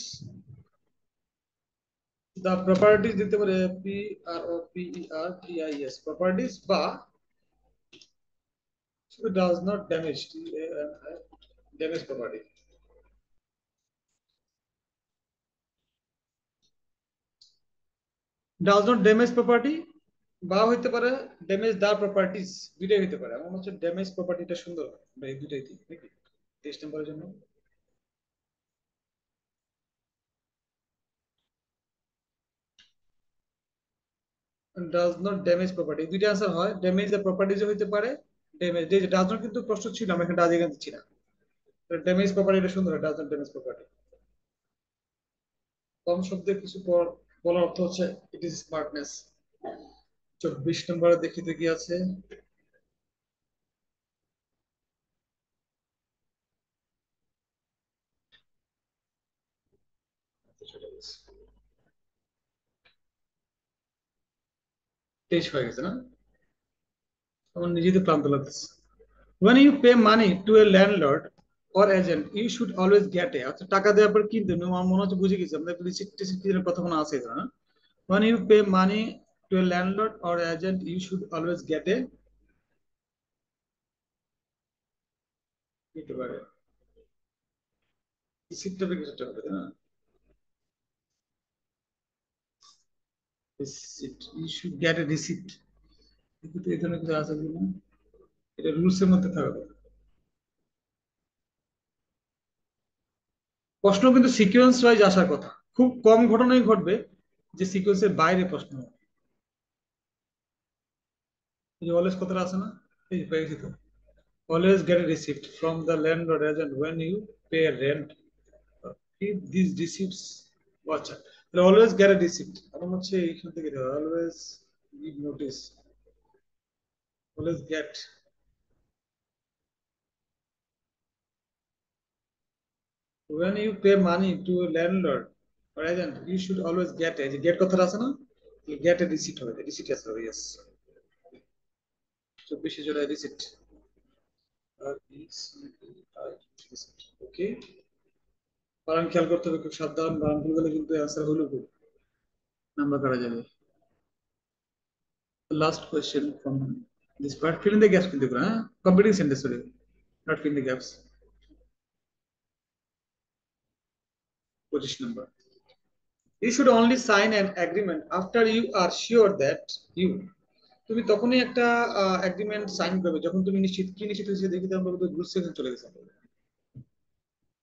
the properties দিতে পারে P R O P E R T I S properties, বা does not damage damage property, does not damage property, বা হইতে পারে damage দা properties, দুইটাই হইতে পারে। আমার হচ্ছে ড্যামেজ প্রপার্টিটা সুন্দর হয়, আমরা এই দুইটাই দিই নাকি 23 নম্বরের জন্য। ডাজ নট ড্যামেজ প্রপার্টি, দুইটা আনসার হয়, ড্যামেজ দা প্রপার্টিজ হইতে পারে, ড্যামেজ যে ডাজ নট কিন্তু প্রশ্ন ছিল, আমরা এখানে ডাজ এখানে দিচ্ছি না, ড্যামেজ প্রপার্টিটা সুন্দর হয়, ডাজ নট ড্যামেজ প্রপার্টি। কম শব্দের কিছু পর বলার অর্থ হচ্ছে ইট ইজ স্মার্টনেস। 24 নম্বরে দেখিতে কি আছে? তেইশ হয়ে গেছে না? আমার নিজেই তো ক্লান্ত লাগতেছে। When you pay money to a landlord or agent, you should always get a, আচ্ছা টাকা দেওয়ার পর কিনতে আমার মনে হচ্ছে বুঝে গেছি আমাদের রিসিপ্ট টিসিপ্টের কথা কোনো আছে না? When you pay money to a landlord or agent, you should always get a, দিতে পারে রিসিপ্টটা কিছু হবে না? Receipt, you should get a receipt, কিন্তু এই ধরনের কিছু আছে কিনা, এটা রুলস এর মধ্যে থাকবে। প্রশ্ন কিন্তু সিকোয়েন্স ওয়াইজ আসার কথা, খুব কম ঘটনাই ঘটবে যে সিকোয়েন্সের বাইরে প্রশ্ন হবে। এই যে অলওয়েজ কথাটা আছে না, এই যে পেয়ে গেছি তো, always get a receipt from the landlord agent when you pay rent. Keep these receipts. আচ্ছা, তাহলে always get a receipt এখন হচ্ছে এইখান থেকে always give notice, always get, when you pay money to a landlord or agent you should always get a, যে get কথাটা আছে না, get a receipt হবে, receipt আছে হবে, yes। 24 জোড়া রিসিট, আর ওকে। বানান খেয়াল করতে হবে, খুব সাবধান, বানান ভুল গেলে কিন্তু অ্যান্সার হলো ভুল, নাম্বার কাটা যাবে। Last question from this part. Fill in the gaps কিন্তু হ্যাঁ, competing sentence, sorry, not fill in the gaps। 25 number. You should only sign an agreement after you are sure that you, তুমি তখনই একটা agreement sign করবে যখন তুমি নিশ্চিত, কি নিশ্চিত হয়েছে দেখি তো, আমরা রুলস সেকশন চলে গেছে।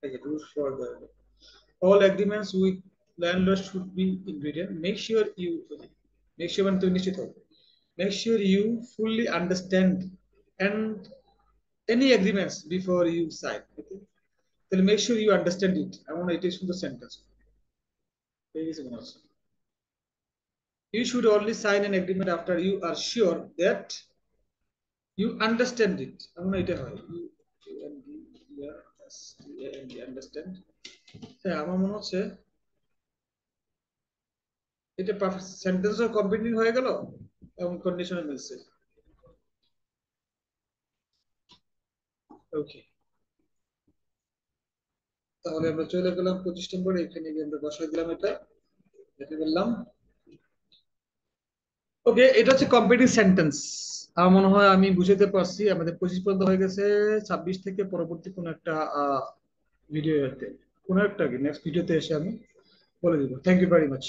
এই যে rules for the all agreements with landlords should be in written, make sure you, make sure মানে তুমি নিশ্চিত হবে, make sure you fully understand and any agreements before you sign, okay? তাহলে make sure you understand it, এমন এটাই সুন্দর sentence পেয়ে গেছে মনে হচ্ছে। You should only sign an agreement after you are sure that you understand it, এমন এটা হয়, understand। হ্যাঁ আমার মনে হচ্ছে এটা পারফেক্ট সেন্টেন্সও কমপ্লিট হয়ে গেল এবং কন্ডিশনে মিলছে। ওকে, তাহলে আমরা চলে গেলাম 25 নম্বরে, এখানে গিয়ে আমরা বসাই দিলাম, এটা দেখে বললাম। ওকে, এটা হচ্ছে কমপ্লিটিভ সেন্টেন্স। আমার মনে হয় আমি বুঝাতে পারছি, আমাদের 25 পর্যন্ত হয়ে গেছে, 26 থেকে পরবর্তী কোনো একটা ভিডিওতে, কোনো একটা নেক্সট ভিডিওতে এসে আমি বলে দিব। Thank you very much.